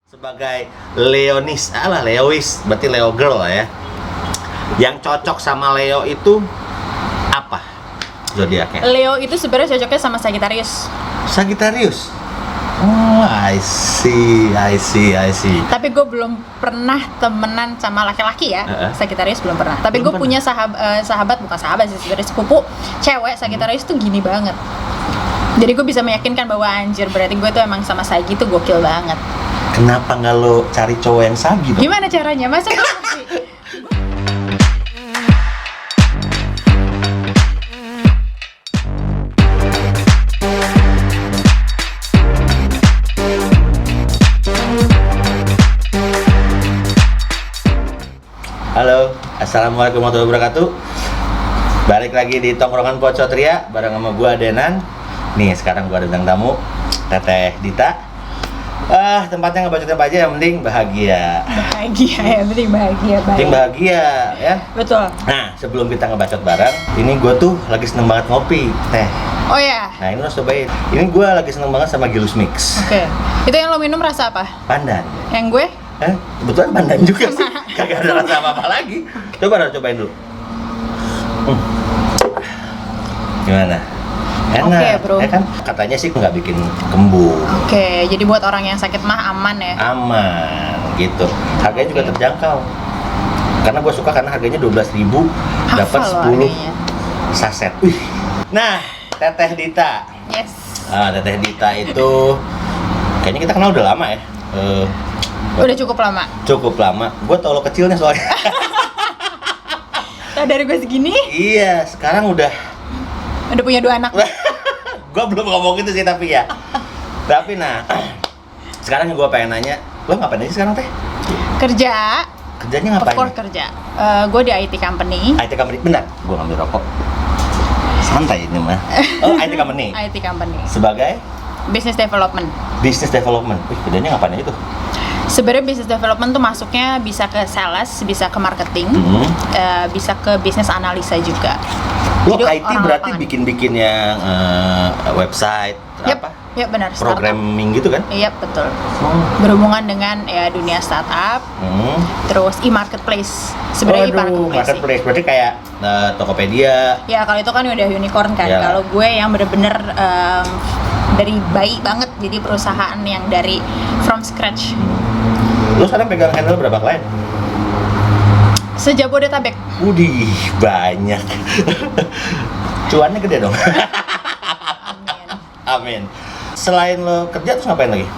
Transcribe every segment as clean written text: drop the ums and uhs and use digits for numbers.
Sebagai Leonis, Leois, berarti Leo girl lah ya. Yang cocok sama Leo itu apa zodiaknya? Leo itu sebenarnya cocoknya sama Sagittarius. Sagittarius. Oh, I see. Tapi gue belum pernah temenan sama laki-laki ya. Sagittarius belum pernah. Tapi gue punya sahabat, bukan sahabat sih, sebenarnya sepupu cewek Sagittarius tuh gini banget. Jadi gue bisa meyakinkan bahwa anjir, berarti gue tuh emang sama Sagi tuh gokil banget. Kenapa nggak lo cari cowok yang Sagi dong? Gimana caranya? Masa gue masih... Halo, assalamualaikum warahmatullahi wabarakatuh. Balik lagi di tongkrongan Pocotria bareng sama gua Denan. Nih sekarang gua ada bintang tamu, Teteh Dita. Tempatnya ngebacotin apa aja, yang penting bahagia. Bahagia ya, penting bahagia. Penting bahagia ya. Betul. Nah, sebelum kita ngebacot bareng, ini gua tuh lagi seneng banget ngopi, Teh. Oh ya. Nah, ini lo cobain. Ini gua lagi seneng banget sama Gilus Mix. Oke. Itu yang lo minum rasa apa? Pandan. Yang gue? Kebetulan pandan juga sih. Kagak ada rasa apa-apa lagi. Cobain dulu. Gimana? Enak. Oke, bro. Ya kan? Katanya sih nggak bikin kembung. Oke, jadi buat orang yang sakit mah aman ya? Aman, gitu. Harganya juga terjangkau. Karena gue suka karena harganya 12.000 dapat 10 saset. Nah, Teteh Dita. Yes. Teteh Dita itu kayaknya kita kenal udah lama ya. Udah cukup lama. Cukup lama. Gue tau lo kecilnya soalnya. Dari gue segini? Iya, sekarang udah punya 2 anak. Gue belum ngomong gitu sih tapi ya. Tapi nah, sekarang gue pengen nanya, lo ngapain aja sekarang Teh? Kerja. Kerjanya ngapain? Of course kerja. Gue di IT company. IT company, benar. Gue ngambil rokok. Santai ini mah. Oh, IT company. IT company. Sebagai? Business development. Business development. Kerjanya ngapain aja tuh? Sebenarnya business development tuh masuknya bisa ke sales, bisa ke marketing, bisa ke business analisa juga. Lo jadi IT berarti bikin-bikin yang website, apa? Yep, benar. Programming gitu kan? Iya, betul. Berhubungan dengan ya dunia startup, terus e-marketplace. Sebenarnya marketplace berarti kayak Tokopedia. Ya kalau itu kan udah unicorn kan. Yalah. Kalau gue yang bener-bener dari bayi banget, jadi perusahaan yang dari from scratch. Lo sekarang pegang handle berapa klien? Sejabodetabek. Udih, banyak. Cuannya gede dong. Amin. Selain lo kerja terus ngapain lagi?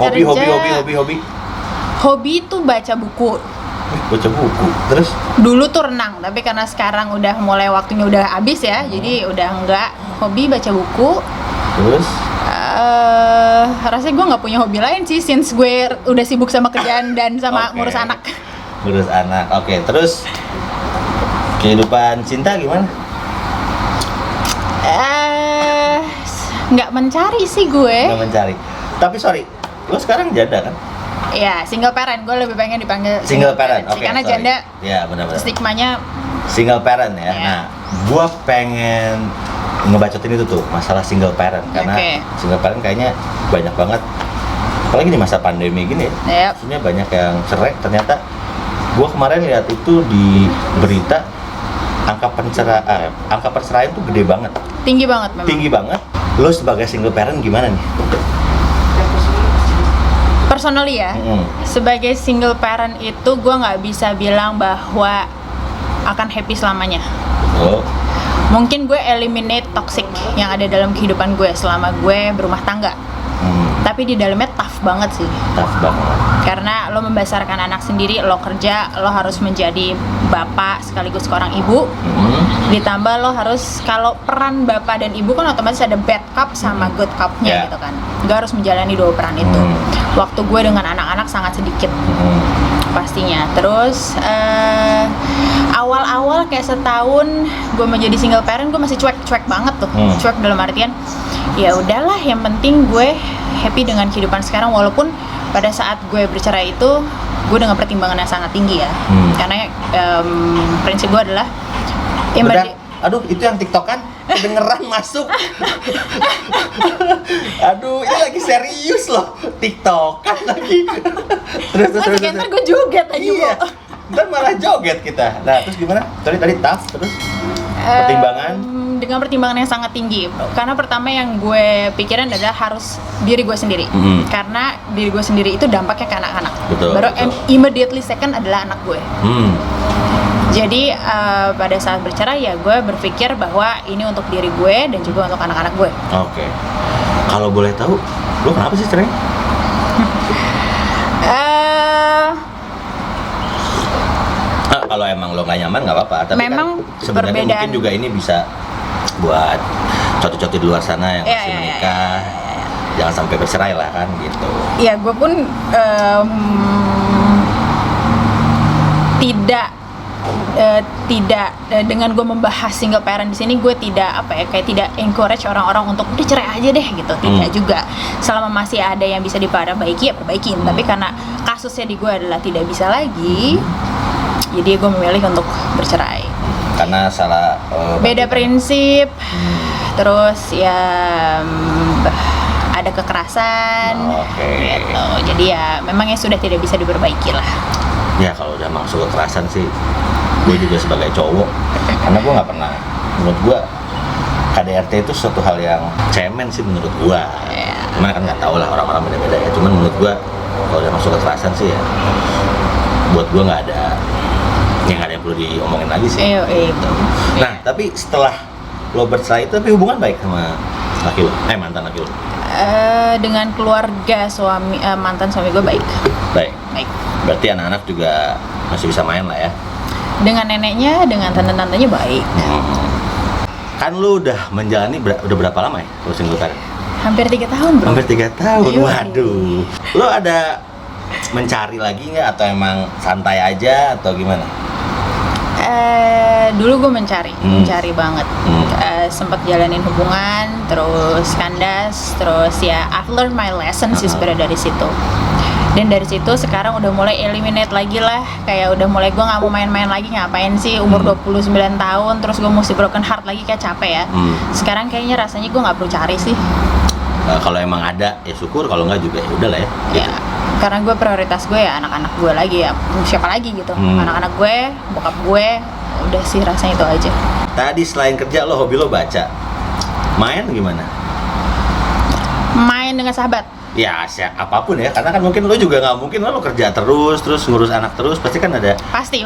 Hobi. Hobi tuh baca buku. Baca buku. Terus? Dulu tuh renang, tapi karena sekarang udah mulai waktunya udah habis ya, jadi udah enggak. Hobi baca buku. Terus? Rasanya gue nggak punya hobi lain sih, since gue udah sibuk sama kerjaan dan sama ngurus anak. Ngurus anak, oke. Terus kehidupan cinta gimana? Nggak mencari sih gue. Nggak mencari. Tapi sorry, lo sekarang janda kan? Iya, single parent. Gue lebih pengen dipanggil single parent. Oke, karena sorry. janda. Ya, benar-benar. Stigmanya single parent ya. Yeah. Nah, gue pengen ngebacotin itu tuh masalah single parent karena single parent kayaknya banyak banget. Apalagi di masa pandemi gini ya. Maksudnya banyak yang cerai. Ternyata gue kemarin lihat itu di berita angka perceraian tuh gede banget. tinggi banget memang. Tinggi banget. Lo sebagai single parent gimana nih? Personally ya, sebagai single parent itu gue nggak bisa bilang bahwa akan happy selamanya. Mungkin gue eliminate toxic yang ada dalam kehidupan gue selama gue berumah tangga. Tapi di dalamnya tough banget sih. Tough banget. Karena lo membesarkan anak sendiri, lo kerja, lo harus menjadi bapak sekaligus seorang ibu. Ditambah lo harus, kalau peran bapak dan ibu kan otomatis ada bad cop sama good cop-nya gitu kan. Gue harus menjalani 2 peran itu. Waktu gue dengan anak-anak sangat sedikit. Pastinya. Terus awal-awal kayak setahun gue menjadi single parent, gue masih cuek banget tuh. Cuek dalam artian ya udahlah, yang penting gue happy dengan kehidupan sekarang, walaupun pada saat gue bercerai itu gue dengan pertimbangan yang sangat tinggi ya. Karena prinsip gue adalah aduh, itu yang TikTok kan? kedengeran masuk. Aduh, ini lagi serius loh, TikTokan lagi. Terus. Ntar gue joget aja. Iya. Ntar malah joget kita. Nah, terus gimana? Tadi tough, terus pertimbangan? Dengan pertimbangan yang sangat tinggi, karena pertama yang gue pikirin adalah harus diri gue sendiri. Karena diri gue sendiri itu dampaknya ke anak-anak. Baru immediately second adalah anak gue. Jadi pada saat bercerai ya gue berpikir bahwa ini untuk diri gue dan juga untuk anak-anak gue. Oke. Kalau boleh tahu, lo kenapa sih cerai? Kalau emang lo nggak nyaman nggak apa-apa. Tapi memang kan sebenarnya mungkin juga ini bisa buat coti-coti di luar sana yang masih menikah. Jangan sampai bercerai lah kan gitu. Ya gue pun tidak dengan gue membahas single parent di sini, gue tidak tidak encourage orang-orang untuk udah cerai aja deh gitu. Tidak juga. Selama masih ada yang bisa diperbaiki ya perbaikin. Tapi karena kasusnya di gue adalah tidak bisa lagi, jadi gue memilih untuk bercerai. Karena salah beda prinsip. Terus ya ada kekerasan. Gitu. Jadi ya memang ya sudah tidak bisa diperbaiki lah. Ya kalau udah masuk kekerasan sih, gue juga sebagai cowok, karena gue nggak pernah, menurut gue KDRT itu suatu hal yang cemen sih menurut gue. Cuman kan nggak tahu lah, orang-orang beda-beda ya. Cuman menurut gue kalau udah masuk kekerasan sih ya, buat gue nggak ada yang perlu diomongin lagi sih. Itu. Nah tapi setelah lo bercerai itu, tapi hubungan baik sama laki lo, mantan laki lo? Dengan keluarga mantan suami gue baik. Baik. Berarti anak-anak juga masih bisa main lah ya? Dengan neneknya, dengan tante-tantenya baik. Kan lu udah menjalani udah berapa lama ya lu single parent? Hampir 3 tahun bro. Hampir 3 tahun, Ayo. Waduh. Lu ada mencari lagi nggak atau emang santai aja atau gimana? Dulu gue mencari banget. Sempat jalanin hubungan, terus kandas, terus ya I've learned my lesson sih sebenarnya dari situ. Dan dari situ sekarang udah mulai eliminate lagi lah. Kayak udah mulai gue gak mau main-main lagi, ngapain sih umur 29 tahun terus gue mesti broken heart lagi, kayak capek ya. Sekarang kayaknya rasanya gue gak perlu cari sih. Kalau emang ada ya syukur, kalau enggak juga ya udah lah ya gitu. Ya, karena gue prioritas gue ya anak-anak gue lagi ya, siapa lagi gitu. Anak-anak gue, bokap gue, udah sih rasanya itu aja. Tadi selain kerja lo, hobi lo baca, main gimana? Main dengan sahabat. Ya, apapun ya, karena kan mungkin lo juga nggak mungkin lo kerja terus ngurus anak terus, pasti kan ada pasti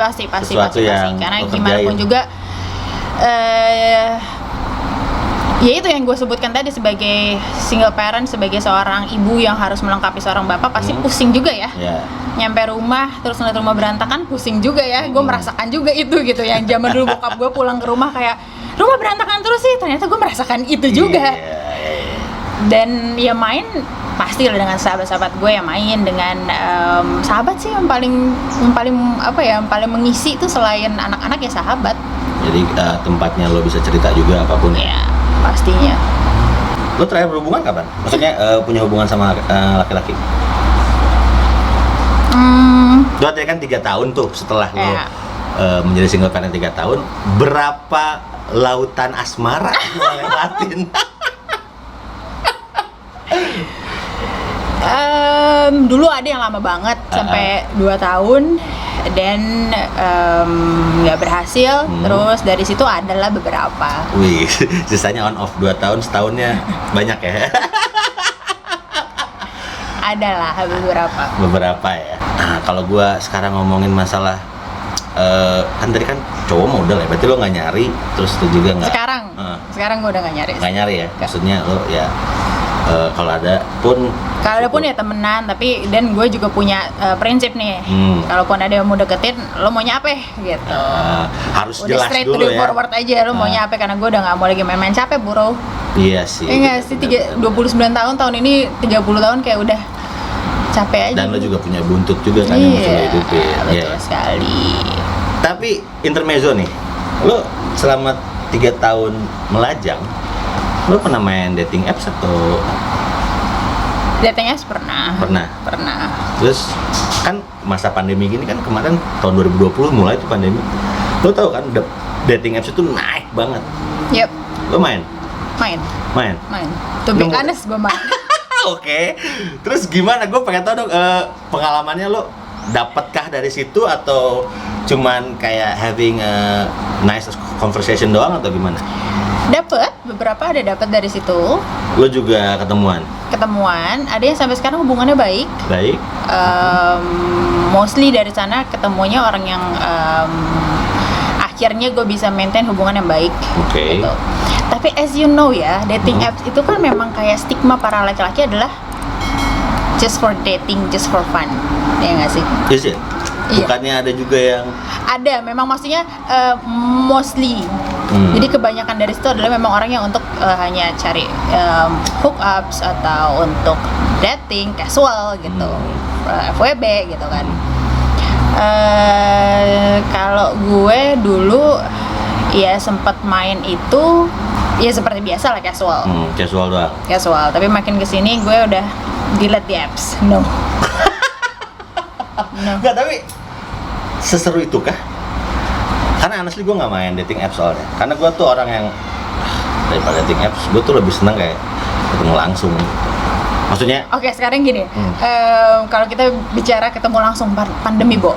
yang karena gimana pun juga ya itu yang gue sebutkan tadi, sebagai single parent, sebagai seorang ibu yang harus melengkapi seorang bapak, pasti pusing juga ya. Nyampe rumah terus ngeliat rumah berantakan, pusing juga ya. Gue merasakan juga itu gitu. Yang zaman dulu bokap gue pulang ke rumah kayak rumah berantakan terus sih, ternyata gue merasakan itu juga. Dan ya main pasti lah dengan sahabat-sahabat gue, yang main dengan sahabat sih yang paling mengisi itu selain anak-anak ya sahabat. Jadi tempatnya lo bisa cerita juga apapun ya pastinya. Lo terakhir berhubungan kapan? Maksudnya punya hubungan sama laki-laki? Lo tadi kan 3 tahun tuh setelah lo menjadi single parent 3 tahun, berapa lautan asmara lo lewatin? Dulu ada yang lama banget sampai 2 tahun dan nggak berhasil. Terus dari situ adalah beberapa. Wih, sisanya on off 2 tahun, setahunnya banyak ya? Adalah beberapa ya. Nah, kalau gua sekarang ngomongin masalah kan tadi kan cowok modal ya, berarti lo nggak nyari, terus lo juga nggak. Sekarang gua udah nggak nyari. Nggak nyari ya? Maksudnya lo ya kalau ada pun ya temenan, tapi dan gue juga punya prinsip nih. Kalaupun ada yang mau deketin, lo maunya apa gitu. Harus udah jelas straight dulu to the ya. forward aja, lo maunya apa, karena gue udah nggak mau lagi main-main, capek bro. Iya sih. Enggak sih, 29 tahun ini 30 tahun kayak udah capek aja. Dan lo juga punya buntut juga kan yang mesti lo hidupin. Betul sekali. Tapi intermezzo nih, lo selama 3 tahun melajang, lo pernah main dating apps atau? Dating apps pernah. Terus kan masa pandemi gini kan, kemarin tahun 2020 mulai tuh pandemi. Lo tau kan dating apps itu naik banget. Yep. Lo main? Main. To be honest, gue main. Oke. Terus gimana? Gue pengen tahu dong pengalamannya lo dapetkah dari situ atau cuman kayak having a nice conversation doang atau gimana? Beberapa ada dapat dari situ. Lo juga ketemuan, ada yang sampai sekarang hubungannya baik. Mostly dari sana ketemunya orang yang akhirnya gue bisa maintain hubungan yang baik. Gitu. Tapi as you know ya, dating apps itu kan memang kayak stigma para laki-laki adalah just for dating, just for fun, ya nggak sih? Yes, ya? Bukannya ada juga yang ada, memang maksudnya mostly. Jadi kebanyakan dari situ adalah memang orang yang untuk hanya cari hookups atau untuk dating casual gitu, FWB gitu kan. Kalau gue dulu ya sempat main itu ya seperti biasa lah, casual. Casual doang. Casual, tapi makin kesini gue udah delete the apps. No. Nggak, tapi seseru itu kah? Karena honestly gue nggak main dating apps soalnya. Karena gue tuh orang yang daripada dating apps, gue tuh lebih seneng kayak ketemu langsung. Maksudnya? Oke, sekarang gini. Kalau kita bicara ketemu langsung pandemi, Bo.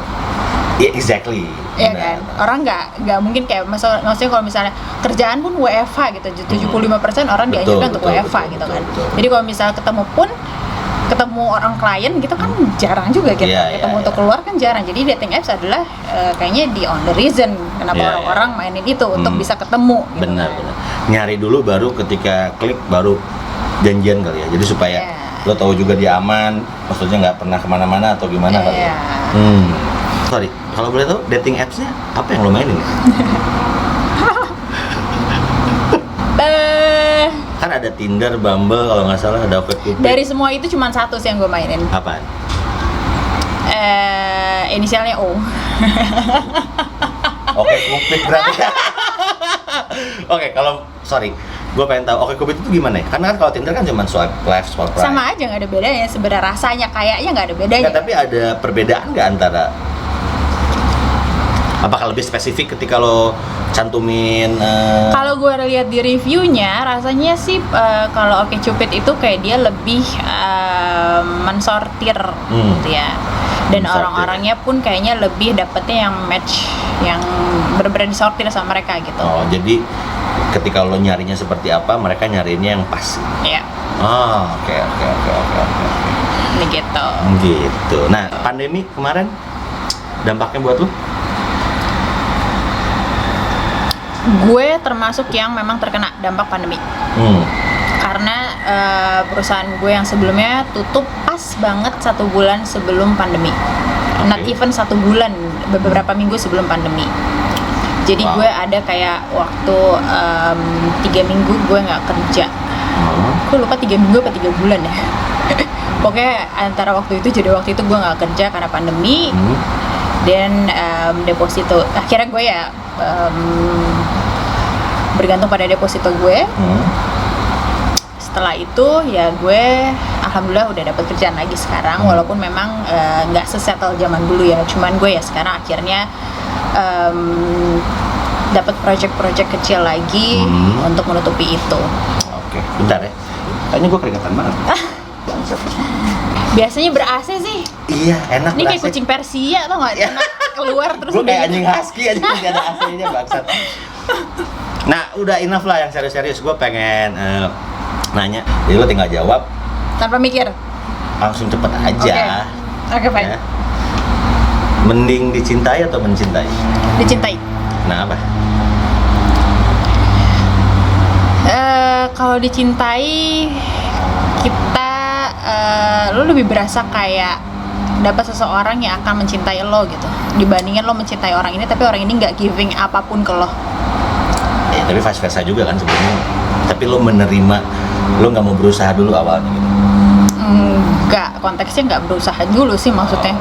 Yeah, exactly. Iya kan? Orang nggak mungkin kayak maksudnya kalau misalnya kerjaan pun WFH gitu, 75% orang dianjurkan untuk WFH gitu kan. Jadi kalau misalnya ketemu orang klien gitu kan jarang juga gitu. Ketemu untuk keluar kan jarang. Jadi dating apps adalah kayaknya the only reason kenapa orang-orang mainin itu untuk bisa ketemu gitu. Benar. Nyari dulu baru ketika klik baru janjian kali ya. Jadi supaya lo tahu juga dia aman, maksudnya nggak pernah kemana-mana atau gimana kali ya. Sorry, kalau boleh tahu dating apps-nya apa yang lo mainin? Kan ada Tinder, Bumble, kalau nggak salah ada OkCupid. Dari semua itu cuma satu sih yang gue mainin. Apaan? Inisialnya O. OkCupid berarti. Oke, kalau sorry, gue pengen tahu OkCupid itu gimana ya? Karena kan kalau Tinder kan cuma swipe left, swipe right. Sama aja, nggak ada bedanya. Sebenarnya rasanya kayaknya nggak ada bedanya. Nggak, tapi ada perbedaan nggak antara? Apakah lebih spesifik ketika lo cantumin? Kalau gue lihat di reviewnya, rasanya sih kalau OkCupid itu kayak dia lebih mensortir gitu ya. Dan orang-orangnya pun kayaknya lebih dapetnya yang match, yang benar-benar disortir sama mereka gitu. Oh, jadi ketika lo nyarinya seperti apa, mereka nyarinya yang pas. Iya. Oh, oke. Ini gitu. Gitu. Nah, pandemi kemarin dampaknya buat lo? Gue termasuk yang memang terkena dampak pandemi. Karena perusahaan gue yang sebelumnya tutup pas banget 1 bulan sebelum pandemi. Not even 1 bulan, beberapa minggu sebelum pandemi. Jadi gue ada kayak waktu 3 minggu gue nggak kerja. Gue lupa 3 minggu apa 3 bulan ya. Pokoknya antara waktu itu, jadi waktu itu gue nggak kerja karena pandemi. Dan deposito, akhirnya gue ya bergantung pada deposito gue. Setelah itu ya gue alhamdulillah udah dapat kerjaan lagi sekarang, walaupun memang nggak sesettle zaman dulu ya. Cuman gue ya sekarang akhirnya dapat project-project kecil lagi untuk menutupi itu. Oke, bentar ya. Kayaknya gue keringetan banget. Biasanya ber-AC sih. Iya, enak. Ini kayak kucing Persia tau nggak? Enak keluar terus. Gue kayak anjing husky aja, tidak ada AC-nya bangsat. Nah, udah enough lah yang serius-serius. Gue pengen nanya. Jadi lo tinggal jawab tanpa mikir. Langsung cepet aja. Oke, fine. Ya. Mending dicintai atau mencintai? Dicintai. Nah, apa? Kalau dicintai, kita lo lebih berasa kayak dapat seseorang yang akan mencintai lo gitu, dibandingin lo mencintai orang ini tapi orang ini nggak giving apapun ke lo. Tapi vice versa juga kan sebenarnya. Tapi lo menerima, lo nggak mau berusaha dulu awalnya gitu. Nggak, konteksnya nggak berusaha dulu sih maksudnya.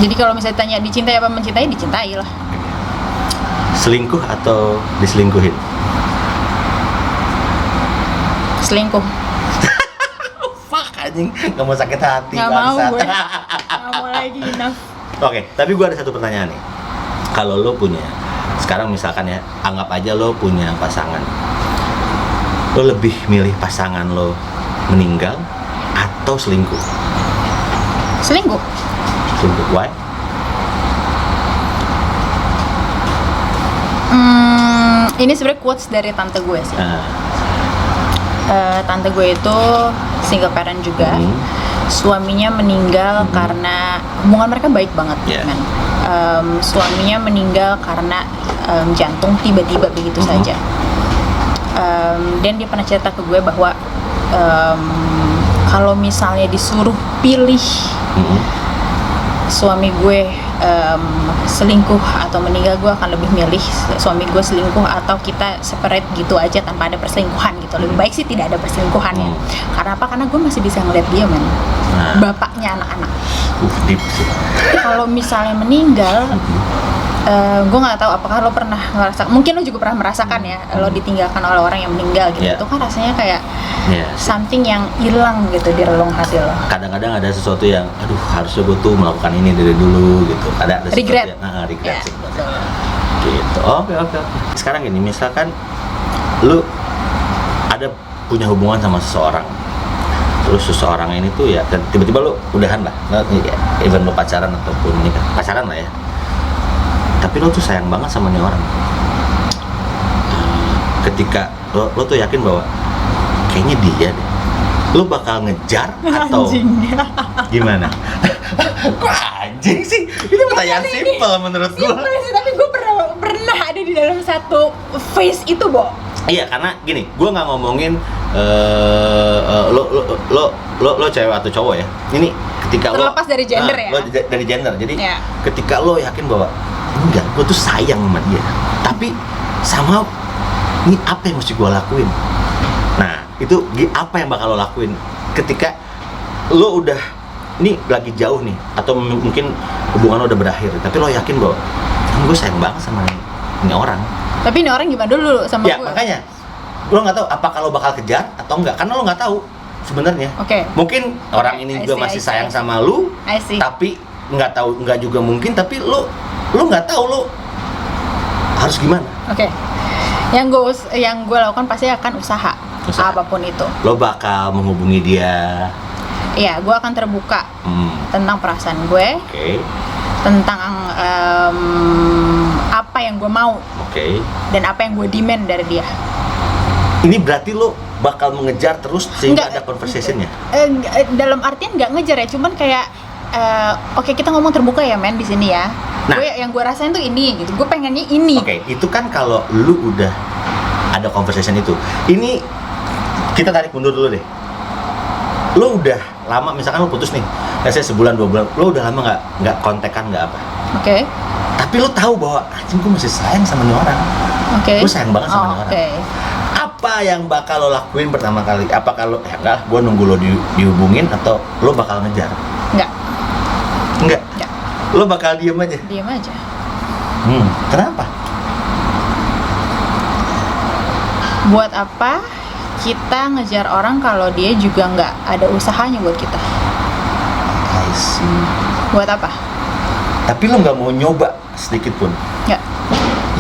Jadi kalau misalnya tanya dicintai apa mencintai, dicintai lah. Selingkuh atau diselingkuhin? Selingkuh. Fuck anjing, nggak mau sakit hati. Nggak mau gue. Nggak mau lagi, enough. Oke, tapi gue ada satu pertanyaan nih. Kalau lo punya, sekarang misalkan ya, anggap aja lo punya pasangan. Lo lebih milih pasangan lo meninggal atau selingkuh? Selingkuh. Selingkuh, why? Ini sebenarnya quotes dari tante gue sih. Tante gue itu single parent juga. Suaminya meninggal karena hubungan mereka baik banget, kan. Suaminya meninggal karena jantung tiba-tiba begitu saja. Dan dia pernah cerita ke gue bahwa kalau misalnya disuruh pilih suami gue selingkuh atau meninggal, gue akan lebih milih suami gue selingkuh atau kita separate gitu aja tanpa ada perselingkuhan gitu. Lebih baik sih tidak ada perselingkuhannya. Karena apa? Karena gue masih bisa ngeliat dia, men. Bapaknya anak-anak. Deep sih. Kalau misalnya meninggal, gue nggak tahu apakah lo pernah ngerasa, mungkin lo juga pernah merasakan ya, lo ditinggalkan oleh orang yang meninggal gitu. Itu kan rasanya kayak something yang hilang gitu di relung hati lo. Kadang-kadang ada sesuatu yang, aduh harusnya gue tuh melakukan ini dari dulu gitu. Ada regret. Sesuatu yang, regret sih. Gitu. Oke. Sekarang gini, misalkan lu ada punya hubungan sama seseorang, terus seseorang ini tuh ya tiba-tiba lu udahan lah, even lu pacaran ataupun nikah, pacaran lah ya, tapi lo tuh sayang banget sama nih orang. Ketika lo tuh yakin bahwa kayaknya dia deh, lo bakal ngejar atau gimana? Kok anjing sih? Ini pertanyaan simple menurut gue. Simple sih, tapi gue pernah ada di dalam satu phase itu, Bo. Iya, karena gini, gue nggak ngomongin lo cewek atau cowok ya. Ini ketika terlepas dari gender ya. Lo dari gender. Jadi ketika lo yakin bahwa enggak, gue tuh sayang sama dia, tapi sama ini apa yang mesti gue lakuin? Nah, itu apa yang bakal lo lakuin ketika lo udah ini lagi jauh nih, atau mungkin hubungan lo udah berakhir, tapi lo yakin bahwa gue sayang banget sama ini orang. Tapi ini orang gimana dulu sama gue? Ya makanya lo nggak tahu apakah lo bakal kejar atau enggak, karena lo nggak tahu sebenarnya. Mungkin orang ini juga masih sayang sama lo, tapi nggak tahu, nggak juga mungkin, tapi lo nggak tahu lo harus gimana. Yang gue lakukan pasti akan usaha apapun itu. Lo bakal menghubungi dia. Iya, gue akan terbuka tentang perasaan gue, tentang apa yang gue mau, dan apa yang gue demand dari dia. Ini berarti lo bakal mengejar terus sehingga ada conversation-nya? Dalam artian nggak ngejar ya, cuman kayak kita ngomong terbuka ya, men, di sini ya. Nah, yang gue rasain tuh ini gitu, gue pengennya ini. Itu kan kalau lu udah ada conversation itu. Ini kita tarik mundur dulu deh. Lu udah lama, misalkan lu putus nih, biasanya sebulan 2 bulan, lu udah lama nggak kontekan, nggak apa. Tapi lu tahu bahwa anjing, gue masih sayang sama nih orang. Gue sayang banget sama nih orang. Apa yang bakal lo lakuin pertama kali? Apa kalau enggak, gue nunggu lo dihubungin, atau lo bakal ngejar? Enggak. Lo bakal diem aja? Diem aja. Kenapa? Buat apa kita ngejar orang kalau dia juga nggak ada usahanya buat kita? I see. Buat apa? Tapi lo nggak mau nyoba sedikit pun? Nggak.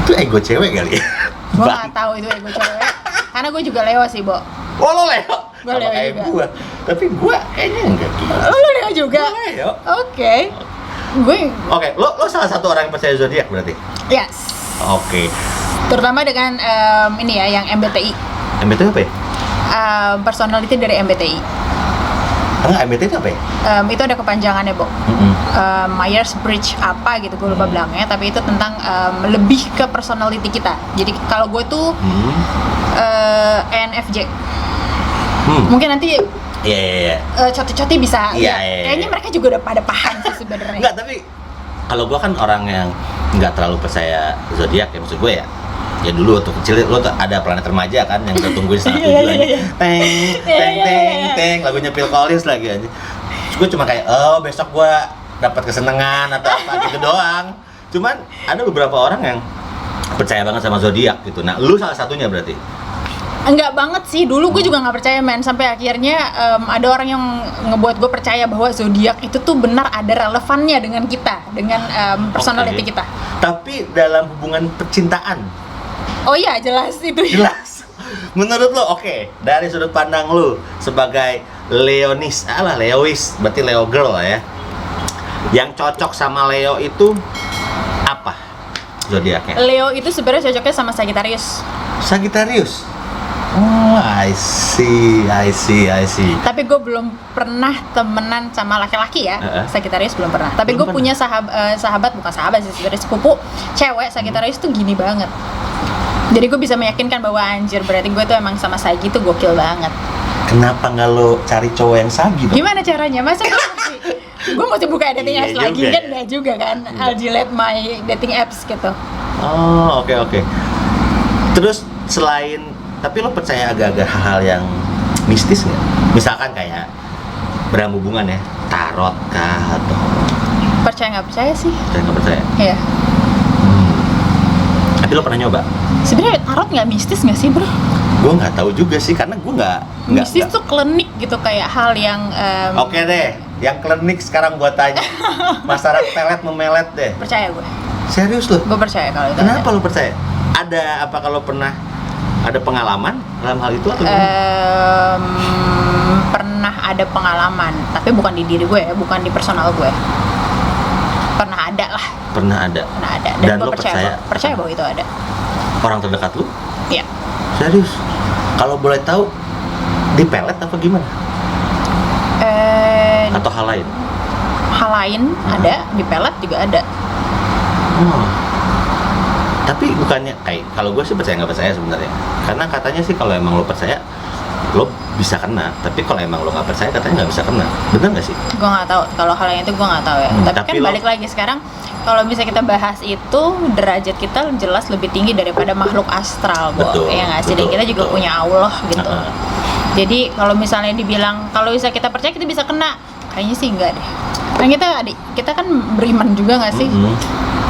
Itu ego cewek kali ya? Gue nggak tahu itu ego cewek. Karena gue juga Leo sih, Bo. Oh, lo Leo? Gue Leo juga. Gue. Tapi gue kayaknya enggak gitu. Lo Leo juga? Gue Leo. Oke, lo salah satu orang yang percaya zodiak berarti? Yes. Terutama dengan ini ya, yang MBTI. MBTI apa ya? Personality dari MBTI. MBTI itu apa ya? Itu ada kepanjangannya, Bo. Myers-Briggs apa gitu, gue lupa bilangnya. Tapi itu tentang lebih ke personality kita. Jadi kalau gue tuh ENFJ. Mungkin nanti coti-coti bisa. Kayaknya mereka juga udah pada paham sih sebenarnya. Enggak, tapi kalau gue kan orang yang nggak terlalu percaya zodiak ya, maksud gue ya. Ya dulu waktu kecil lo ada Planet Remaja kan yang kita tungguin setengah tujuan. Teng, lagunya Phil Collins lagi aja. Terus gue cuma kayak, besok gue dapat kesenangan atau apa gitu doang. Cuman ada beberapa orang yang percaya banget sama zodiak gitu. Nah, lu salah satunya berarti? Enggak banget sih, dulu gue juga nggak percaya, men. Sampai akhirnya ada orang yang ngebuat gue percaya bahwa zodiak itu tuh benar ada relevannya dengan kita, dengan personality kita. Tapi dalam hubungan percintaan? Oh iya, jelas itu. Jelas. Menurut lo, oke, dari sudut pandang lo sebagai Leonis, Leowis, berarti Leo girl lah ya. Yang cocok sama Leo itu apa zodiaknya? Leo itu sebenarnya cocoknya sama Sagittarius. Sagittarius. Oh, I see. Tapi gue belum pernah temenan sama laki-laki ya. Sagittarius belum pernah. Tapi gue punya sahabat, bukan sahabat sih, sebenarnya sepupu cewek Sagittarius tuh gini banget. Jadi gue bisa meyakinkan bahwa anjir, berarti gue tuh emang sama Sagi tuh gokil banget. Kenapa nggak lo cari cowok yang Sagi dong? Gimana caranya? Masa gue mesti buka dating apps lagi kan? Nggak juga kan? I'll delete my dating apps gitu. Oh, oke. Terus selain, tapi lo percaya agak-agak hal-hal yang mistis nggak? Misalkan kayak berhubungan ya, tarot kah atau? Percaya nggak percaya sih? Percaya nggak percaya? Iya. Tapi lo pernah nyoba? Sebenarnya tarot nggak mistis nggak sih, bro? Gue nggak tahu juga sih, karena gue nggak. Mistis tuh klinik gitu, kayak hal yang. Oke deh, yang klinik sekarang gue tanya. Masyarakat pelet memelet deh. Percaya gue. Serius lo? Gue percaya kalau itu. Kenapa lo percaya? Ada apa, kalau pernah ada pengalaman dalam hal itu atau pernah ada pengalaman, tapi bukan di diri gue ya, bukan di personal gue. Pernah ada lah. Pernah ada. Dan gue percaya bahwa itu ada. Orang terdekat lu? Iya. Serius? Kalau boleh tahu, dipelet apa gimana? Atau hal lain? Hal lain ada, dipelet juga ada. Oh. Tapi bukannya kayak, kalau gue sih percaya nggak percaya sebenarnya. Karena katanya sih kalau emang lo percaya, lo bisa kena. Tapi kalau emang lo nggak percaya, katanya nggak bisa kena. Bener nggak sih? Gue nggak tahu. Kalau hal yang itu gue nggak tahu ya. Tapi kan balik lagi sekarang, kalau bisa kita bahas itu, derajat kita jelas lebih tinggi daripada makhluk astral, Bo. Ya nggak sih? Dan kita juga punya Allah gitu. Jadi kalau misalnya dibilang kalau bisa kita percaya kita bisa kena, kayaknya sih enggak deh. Kan kita kan beriman juga nggak sih?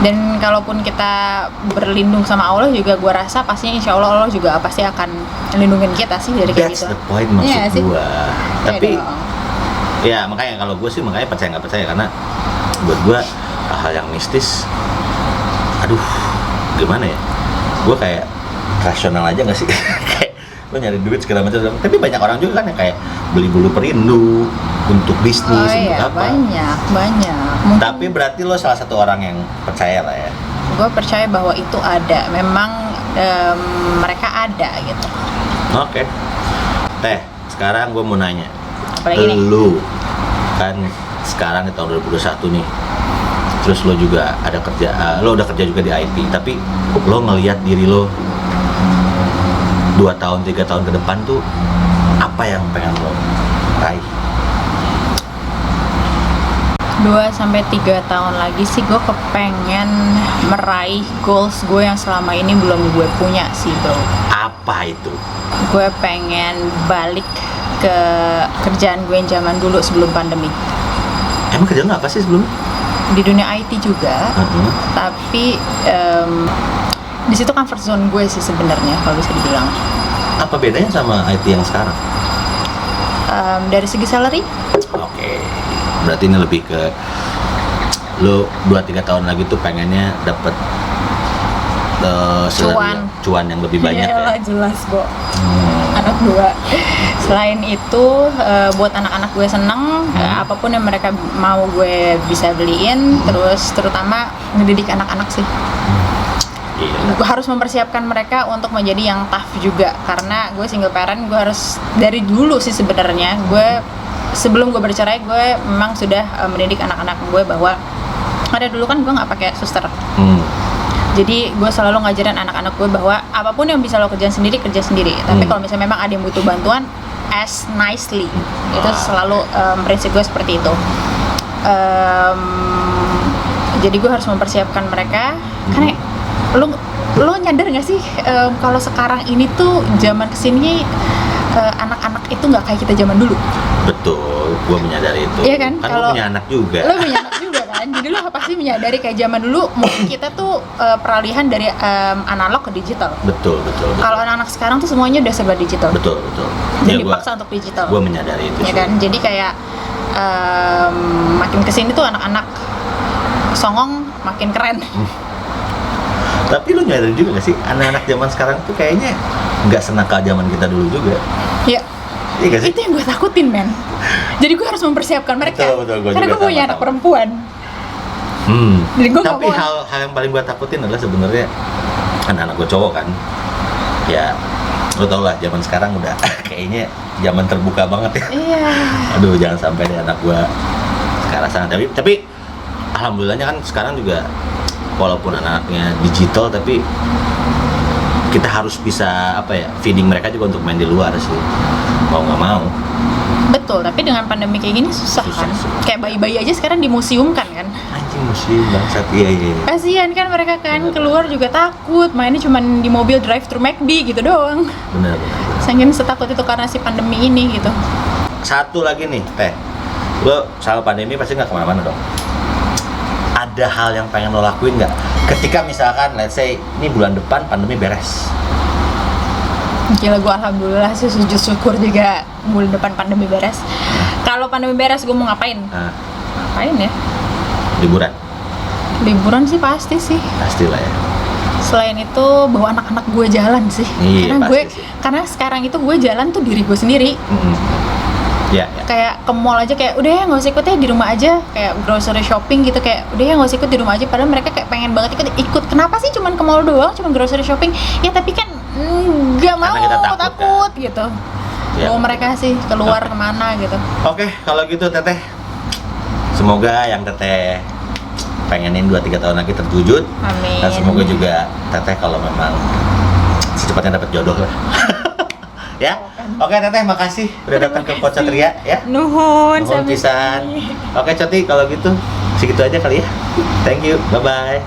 Dan kalaupun kita berlindung sama Allah juga, gue rasa pastinya insya Allah juga pasti akan melindungi kita sih dari kayak gitu. That's the point maksud gue. Tapi ya makanya kalau gue sih makanya percaya nggak percaya, karena buat gue hal yang mistis, aduh gimana ya, gue kayak rasional aja nggak sih. Kayak lo nyari duit segala macam, tapi banyak orang juga kan yang kayak beli bulu perindu untuk bisnis, untuk apa. Banyak. Tapi berarti lo salah satu orang yang percaya lah ya. Gue percaya bahwa itu ada, memang mereka ada gitu. Oke. Teh, sekarang gue mau nanya, lu kan sekarang di tahun 2021 nih, terus lo juga ada kerja, lo udah kerja juga di IT, tapi lo ngelihat diri lo 2 tahun 3 tahun ke depan tuh apa yang pengen lo raih? 2-3 tahun lagi sih gue kepengen meraih goals gue yang selama ini belum gue punya sih, bro. Apa itu? Gue pengen balik ke kerjaan gue yang zaman dulu sebelum pandemi. Emang kerjaan apa sih sebelumnya? Di dunia IT juga, tapi di situ comfort zone gue sih sebenarnya kalau bisa dibilang. Apa bedanya sama IT yang sekarang? Dari segi salary? Oke. Berarti ini lebih ke lo 2-3 tahun lagi tuh pengennya dapet cuan yang lebih banyak. Iyalah, ya? Jelas, Bo. Anak 2. Selain itu, buat anak-anak gue seneng, apapun yang mereka mau gue bisa beliin. Terus terutama ngedidik anak-anak sih. Gue harus mempersiapkan mereka untuk menjadi yang tough juga, karena gue single parent. Gue harus dari dulu sih sebenarnya, gue sebelum gue bercerai gue memang sudah mendidik anak-anak gue bahwa ada dulu kan gue nggak pakai suster. Jadi gue selalu ngajarin anak-anak gue bahwa apapun yang bisa lo kerja sendiri, tapi kalau misalnya memang ada yang butuh bantuan, ask nicely. Itu selalu prinsip gue seperti itu. Jadi gue harus mempersiapkan mereka. Karena lo nyadar nggak sih kalau sekarang ini tuh zaman kesini anak-anak itu nggak kayak kita zaman dulu. Betul, gue menyadari itu. Iya kan? Kan lo punya anak juga. Lo punya anak juga kan? Jadi lo pasti menyadari kayak zaman dulu mungkin kita tuh peralihan dari analog ke digital. Betul. Kalau anak-anak sekarang tuh semuanya udah serba digital. Betul. Dan dipaksa untuk digital. Gue menyadari itu. Ya kan? Jadi kayak makin kesini tuh anak-anak songong makin keren. Tapi lo nyadar juga gak sih, anak-anak zaman sekarang tuh kayaknya nggak senakal zaman kita dulu juga. Iya. Iya gak sih? Itu yang gue takutin, men. Jadi gue harus mempersiapkan mereka. Betul, gua karena juga gue punya sama-sama. anak perempuan. Jadi gua Tapi nggak mau. hal yang paling gue takutin adalah sebenarnya anak-anak gue cowok kan. Ya, lo tau lah zaman sekarang udah kayaknya zaman terbuka banget ya. Iya. Aduh, jangan sampai deh anak gue ke arah sana. Tapi alhamdulillahnya kan sekarang juga walaupun anak-anaknya digital tapi kita harus bisa feeding mereka juga untuk main di luar sih, mau nggak mau. Betul, tapi dengan pandemi kayak gini susah kan. Susah. Kayak bayi-bayi aja sekarang dimuseumkan kan. Anjing museum bangsat, iya. Kasihan kan mereka kan, Bener. keluar juga takut, mainnya cuma di mobil drive thru McD gitu doang. Benar. Saking setakut itu karena si pandemi ini gitu. Satu lagi nih, Teh, lo sama pandemi pasti nggak kemana-mana dong. Ada hal yang pengen lo lakuin nggak? Ketika misalkan, let's say, ini bulan depan pandemi beres. Gila, gue alhamdulillah sih sujud syukur juga bulan depan pandemi beres. Kalau pandemi beres gue mau ngapain? Nah, Ngapain ya? liburan, Liburan sih pasti sih. pastilah ya. Selain itu bawa anak-anak gue jalan sih. Iya, karena pasti sih. karena sekarang itu gue jalan tuh diri gue sendiri. Ya. Kayak ke mall aja kayak udah ya nggak usah ikut ya di rumah aja, kayak grocery shopping gitu kayak udah ya nggak usah ikut di rumah aja, padahal mereka kayak pengen banget ikut. Kenapa sih cuman ke mall doang, cuman grocery shopping ya, tapi kan nggak mau, kita takut gitu. Ya, Mau betul. mereka sih keluar kemana gitu. Oke, kalau gitu Teteh, semoga yang Teteh pengenin 2-3 tahun lagi terwujud. Amin. Dan semoga juga Teteh kalau memang secepatnya dapat jodoh lah. Ya, oke Teteh, makasih udah datang ke Pot Satria ya. Nuhun, Nuhun sampai pisan. sini. Oke Coti, kalau gitu segitu aja kali ya. Thank you, bye.